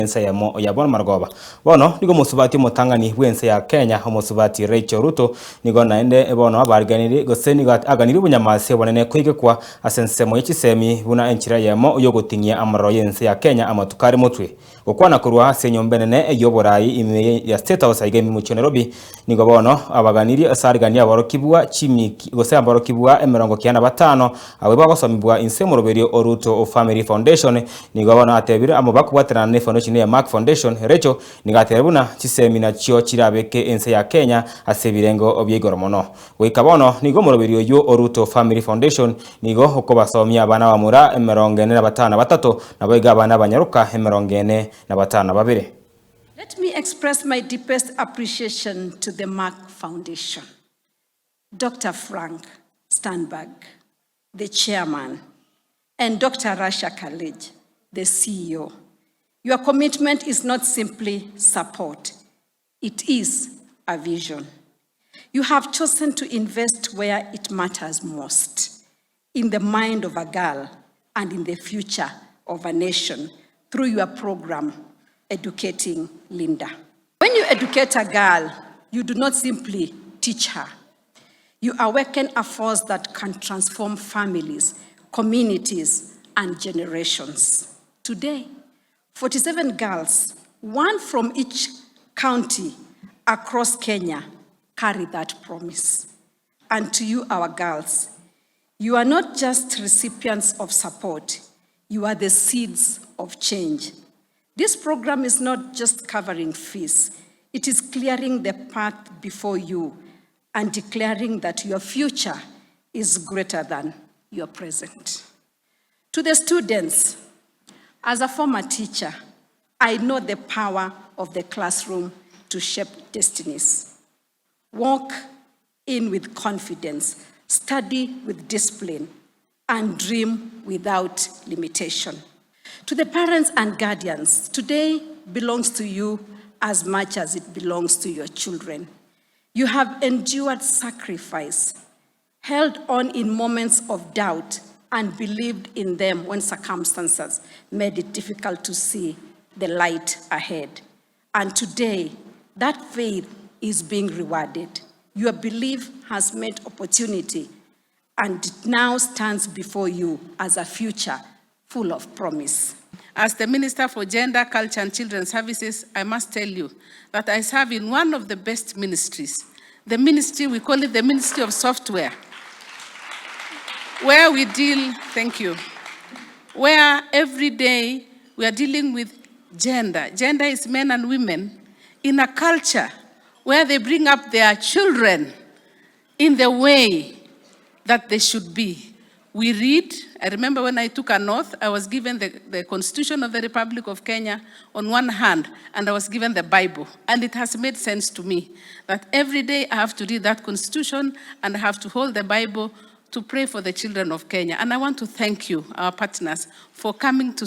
ense ya bon margoba bono nigo musubati mutangani wense ya Kenya musubati RUTO nigo naende bono abarganiri goseni aganiri Obonyamasi bonene KOEGWA asensemo ya Chisemi buna enchira yemo yogotingia amaro yense ya Kenya amatukari MOTWE okwana kurwa senyombenene yoborayi ime ya State House igemi mu Nairobi nigo bono abaganiri asarigania barokibwa chimi gose abarokibwa 95 awe bagosomibwa insemo roberio RUTO Family Foundation nigo bono atebire amobakubwaterana ne foundation ya Mark Foundation recho nigaterebuna Chisemi na chio chirabeke ense ya Kenya asebirengo obyegoromono wikabono nigo moroberio yo RUTO Family Foundation nigo okobasomya abana bamura 43 nabo abana banyaruka 42. Let me express my deepest appreciation to the Mark Foundation, Dr. Frank Sternberg, the chairman, and Dr. Rasha Khalej, the CEO. Your commitment is not simply support, it is a vision. You have chosen to invest where it matters most, in the mind of a girl and in the future of a nation through your program, Educating Linda. When you educate a girl, you do not simply teach her. You awaken a force that can transform families, communities, and generations. Today, 47 girls, one from each county across Kenya, carry that promise. And to you, our girls, you are not just recipients of support, you are the seeds of change. This program is not just covering fees, it is clearing the path before you and declaring that your future is greater than your present. To the students, as a former teacher, I know the power of the classroom to shape destinies. Walk in with confidence, study with discipline, and dream without limitation. To the parents and guardians, today belongs to you as much as it belongs to your children. You have endured sacrifice, held on in moments of doubt, and believed in them when circumstances made it difficult to see the light ahead. And today, that faith is being rewarded. Your belief has met opportunity, and it now stands before you as a future full of promise. As the Minister for Gender, Culture and Children's Services, I must tell you that I serve in one of the best ministries. The ministry, we call it the Ministry of Software, where we deal, thank you, where every day we are dealing with gender. Gender is men and women in a culture where they bring up their children in the way that they should be. We read, I remember when I took an oath, I was given the Constitution of the Republic of Kenya on one hand, and I was given the Bible. And it has made sense to me that every day I have to read that Constitution and I have to hold the Bible to pray for the children of Kenya. And I want to thank you, our partners, for coming to